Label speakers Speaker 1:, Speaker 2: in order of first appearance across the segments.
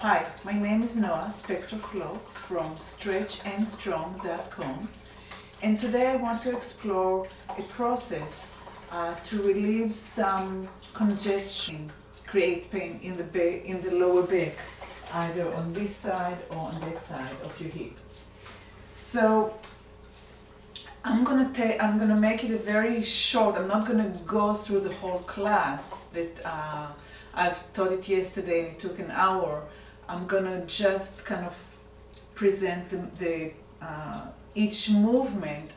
Speaker 1: Hi, my name is Noah, Spector-Flock from stretchandstrong.com, and today I want to explore a process to relieve some congestion creates pain in the lower back, either on this side or on that side of your hip. So I'm gonna make it a very short. I'm not gonna go through the whole class that I've taught it yesterday and it took an hour. I'm gonna just kind of present each movement,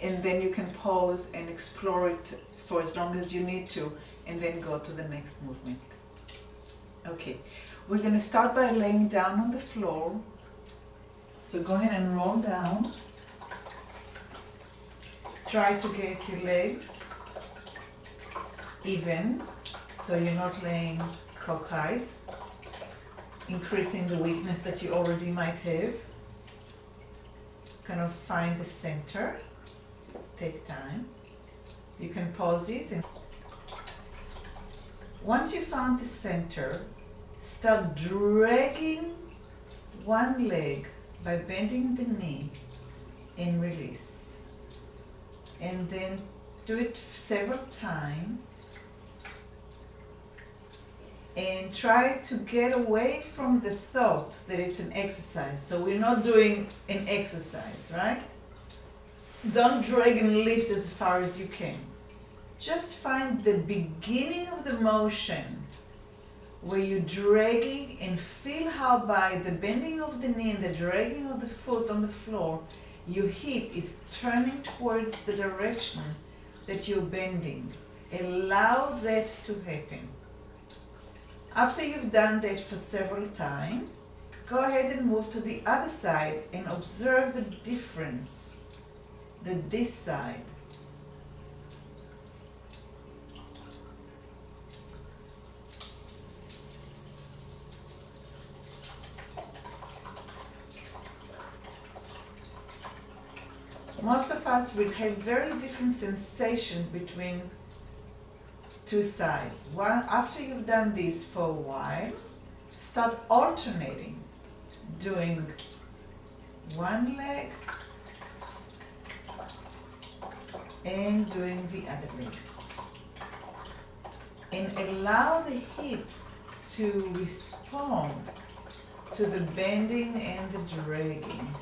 Speaker 1: and then you can pause and explore it for as long as you need to, and then go to the next movement. Okay, we're gonna start by laying down on the floor. So go ahead and roll down. Try to get your legs even, so you're not laying cockeyed, increasing the weakness that you already might have. Kind of find the center. Take time. You can pause it. And once you found the center, start dragging one leg by bending the knee and release. And then do it several times. And try to get away from the thought that it's an exercise. So we're not doing an exercise, right? Don't drag and lift as far as you can. Just find the beginning of the motion where you're dragging, and feel how by the bending of the knee and the dragging of the foot on the floor, your hip is turning towards the direction that you're bending. Allow that to happen. After you've done that for several times, go ahead and move to the other side and observe the difference, this side. Most of us will have very different sensations between two sides. After you've done this for a while, start alternating, doing one leg and doing the other leg. And allow the hip to respond to the bending and the dragging.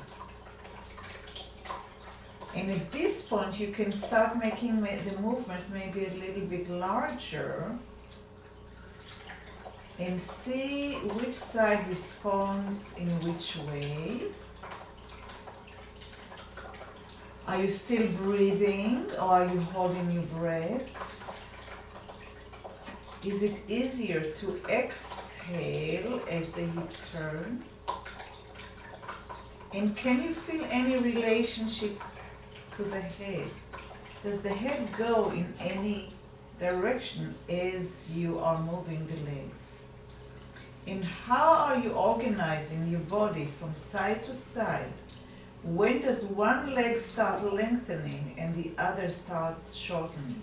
Speaker 1: And at this point, you can start making the movement maybe a little bit larger and see which side responds in which way. Are you still breathing, or are you holding your breath? Is it easier to exhale as the hip turns? And can you feel any relationship to the head? Does the head go in any direction as you are moving the legs? And how are you organizing your body from side to side? When does one leg start lengthening and the other starts shortening?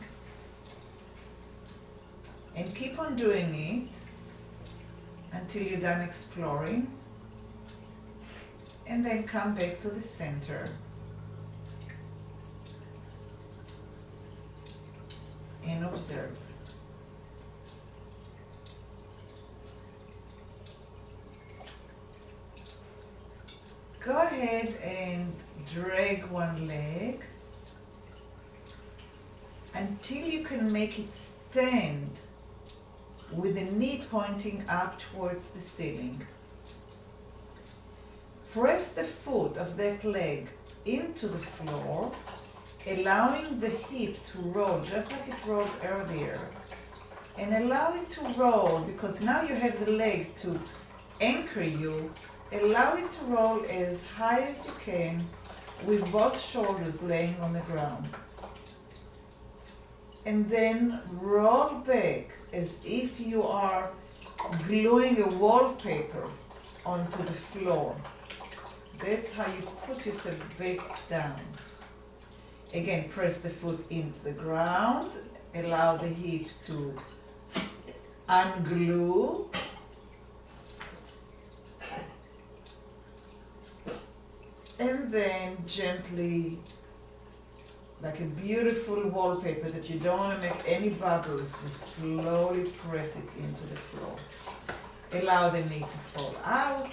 Speaker 1: And keep on doing it until you're done exploring, and then come back to the center and observe. Go ahead and drag one leg until you can make it stand with the knee pointing up towards the ceiling. Press the foot of that leg into the floor, allowing the hip to roll just like it rolled earlier, and allow it to roll, because now you have the leg to anchor you. Allow it to roll as high as you can with both shoulders laying on the ground. And then roll back as if you are gluing a wallpaper onto the floor. That's how you put yourself back down. Again, press the foot into the ground, allow the hip to unglue, And then gently, like a beautiful wallpaper that you don't want to make any bubbles, just slowly press it into the floor. Allow the knee to fall out,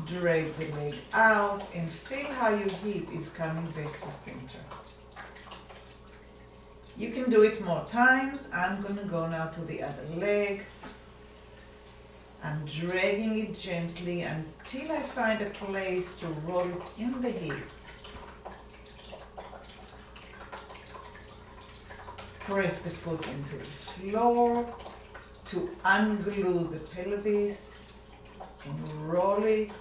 Speaker 1: drag the leg out, and feel how your hip is coming back to center. You can do it more times. I'm going to go now to the other leg. I'm dragging it gently until I find a place to roll it in the hip. Press the foot into the floor to unglue the pelvis and roll it.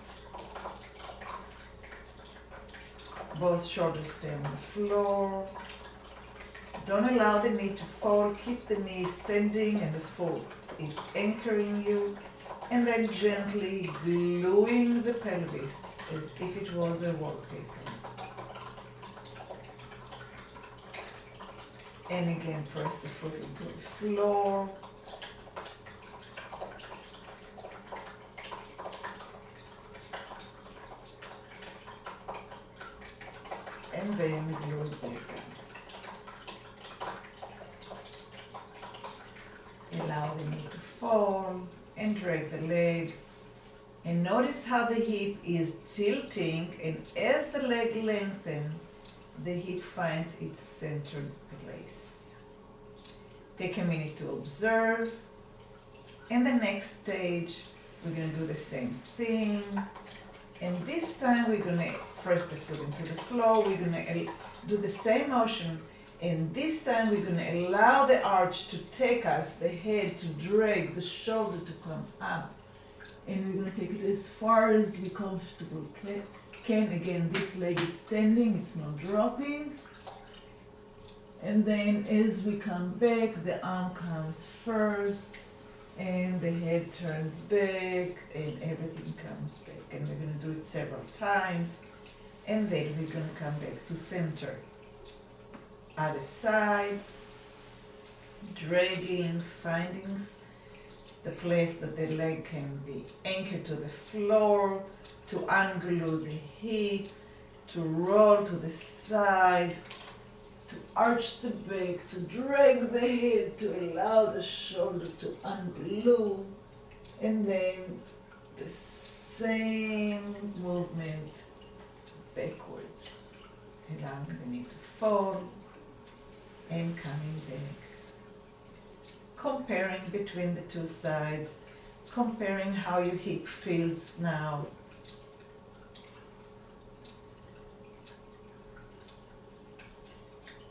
Speaker 1: Both shoulders stay on the floor. Don't allow the knee to fall. Keep the knee standing and the foot is anchoring you. And then gently gluing the pelvis as if it was a wallpaper. And again, press the foot into the floor. And then glue it back down. Allow the knee to fall and drag the leg. And notice how the hip is tilting, and as the leg lengthens, the hip finds its centered place. Take a minute to observe. And the next stage, we're going to do the same thing. And this time we're going to press the foot into the floor. We're going to do the same motion. And this time we're going to allow the arch to take us, the head to drag, the shoulder to come up. And we're going to take it as far as we comfortable can. Again, this leg is standing, it's not dropping. And then as we come back, the arm comes first, and the head turns back, and everything comes back. And we're going to do it several times. And then we're going to come back to center. Other side, dragging, finding the place that the leg can be anchored to the floor, to unglue the hip, to roll to the side, to arch the back, to drag the head, to allow the shoulder to unglue, and then the same movement backwards, allowing the knee to fall and coming back. Comparing between the two sides, comparing how your hip feels now.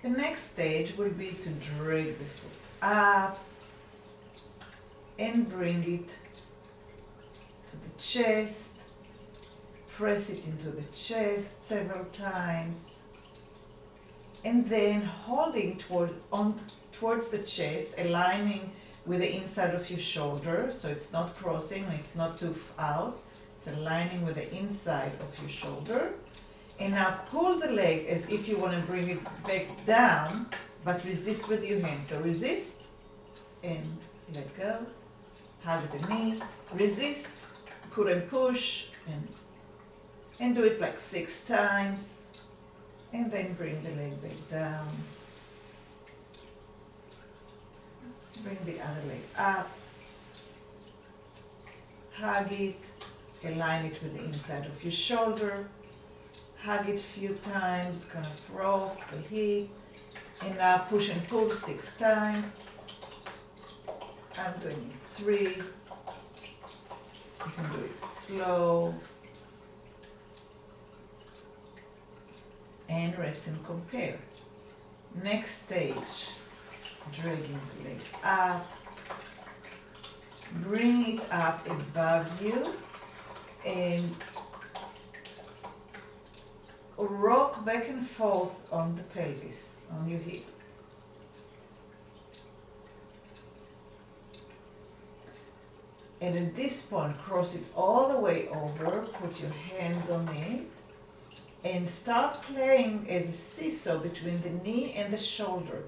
Speaker 1: The next stage will be to drag the foot up and bring it to the chest. Press it into the chest several times. And then holding towards the chest, aligning with the inside of your shoulder, so it's not crossing, it's not too out, it's aligning with the inside of your shoulder. And now pull the leg as if you want to bring it back down, but resist with your hands. So resist and let go, hug the knee, resist, pull and push, and do it like 6 times. And then bring the leg back down. Bring the other leg up. Hug it. Align it with the inside of your shoulder. Hug it a few times. Kind of rock the hip. And now push and pull 6 times. I'm doing it 3. You can do it slow. And rest and compare. Next stage, dragging the leg up, bring it up above you, and rock back and forth on the pelvis, on your hip. And at this point, cross it all the way over, put your hands on it, and start playing as a seesaw between the knee and the shoulder.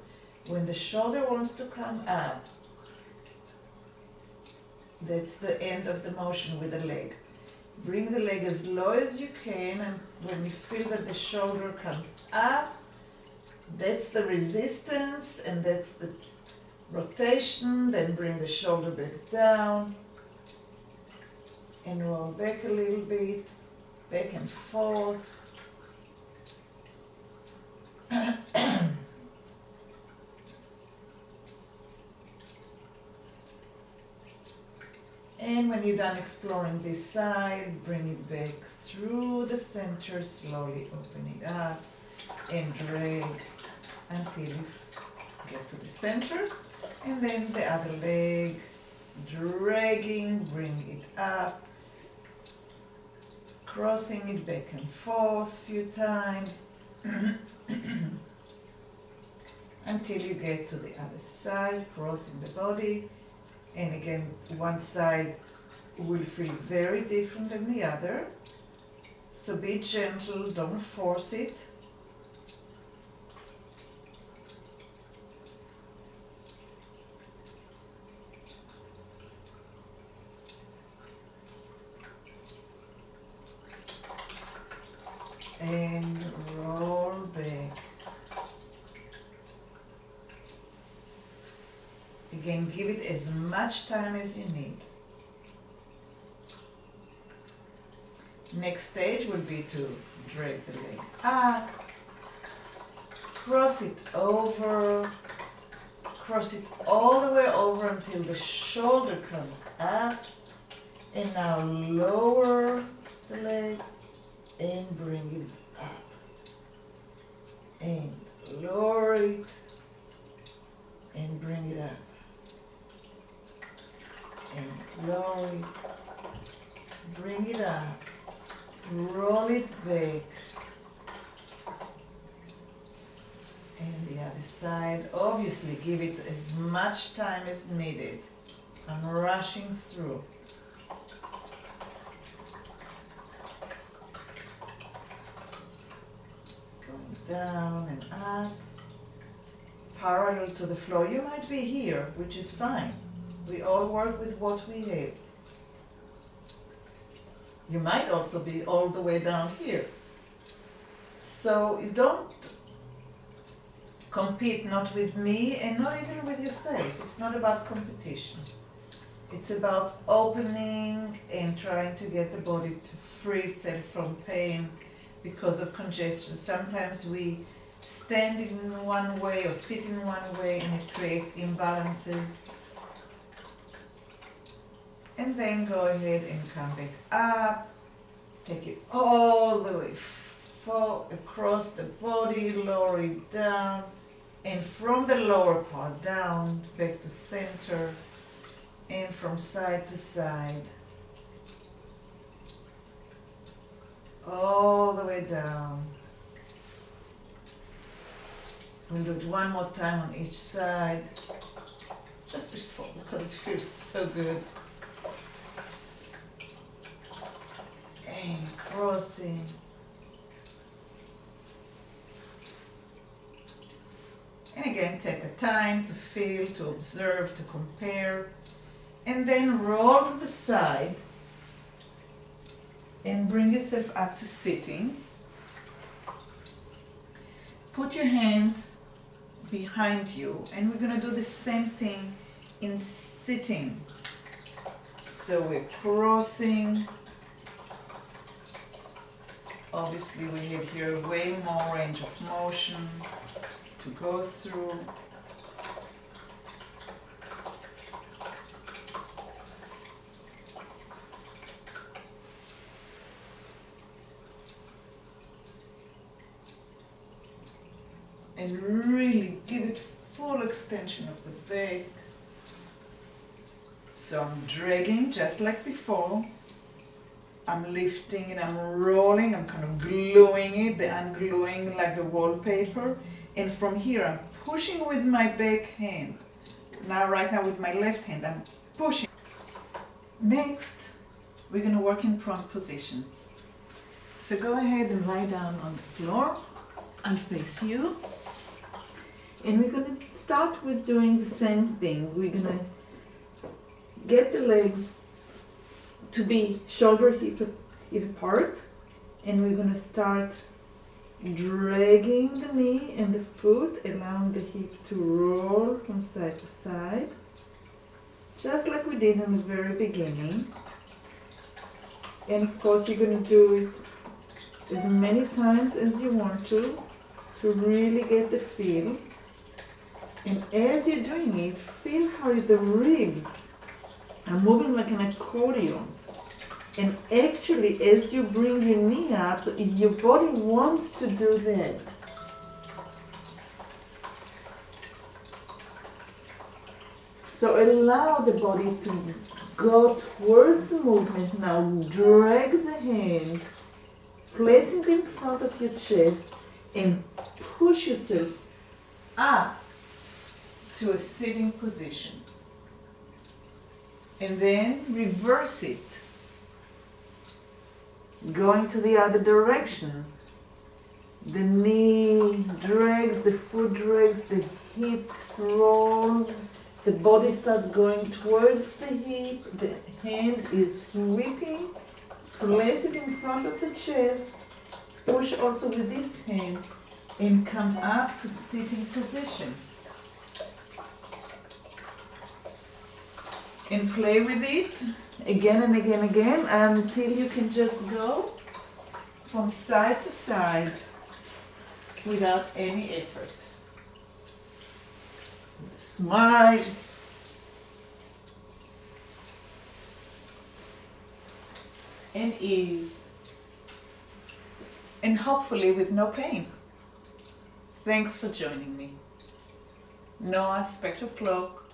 Speaker 1: When the shoulder wants to come up, that's the end of the motion with the leg. Bring the leg as low as you can, and when you feel that the shoulder comes up, that's the resistance and that's the rotation. Then bring the shoulder back down and roll back a little bit, back and forth. And when you're done exploring this side, bring it back through the center, slowly open it up and drag until you get to the center. And then the other leg, dragging, bring it up, crossing it back and forth a few times until you get to the other side, crossing the body. And again, one side will feel very different than the other. So be gentle, don't force it. And roll back. Again, give it as much time as you need. Next stage will be to drag the leg up, cross it over, cross it all the way over until the shoulder comes up, and now lower the leg and bring it up, and lower it and bring it up. And lower it, bring it up, roll it back, and the other side. Obviously give it as much time as needed. I'm rushing through. Going down and up, parallel to the floor. You might be here, which is fine. We all work with what we have. You might also be all the way down here. So you don't compete, not with me and not even with yourself. It's not about competition. It's about opening and trying to get the body to free itself from pain because of congestion. Sometimes we stand in one way or sit in one way and it creates imbalances. And then go ahead and come back up, take it all the way across the body, lower it down, and from the lower part down, back to center, and from side to side, all the way down. We'll do it one more time on each side, just before, because it feels so good. And crossing. And again, take the time to feel, to observe, to compare. And then roll to the side and bring yourself up to sitting. Put your hands behind you, and we're going to do the same thing in sitting. So we're crossing. Obviously we have here way more range of motion to go through. And really give it full extension of the back. So I'm dragging just like before. I'm lifting and I'm rolling, I'm kind of gluing it, the ungluing like the wallpaper. And from here I'm pushing with my back hand. Right now with my left hand, I'm pushing. Next, we're going to work in prone position. So go ahead and lie down on the floor. I'll face you. And we're going to start with doing the same thing. We're going to get the legs to be shoulder hip it apart, and we're going to start dragging the knee and the foot, allowing the hip to roll from side to side, just like we did in the very beginning. And of course you're going to do it as many times as you want to really get the feel. And as you're doing it, feel how the ribs are moving like an accordion. And actually, as you bring your knee up, your body wants to do that. So allow the body to go towards the movement. Now drag the hand, place it in front of your chest, and push yourself up to a sitting position. And then reverse it. Going to the other direction. The knee drags, the foot drags, the hips rolls, the body starts going towards the hip, the hand is sweeping, place it in front of the chest, push also with this hand, and come up to sitting position. And play with it again and again and again until you can just go from side to side without any effort. Smile. And ease. And hopefully with no pain. Thanks for joining me. Noah Spector-Flock.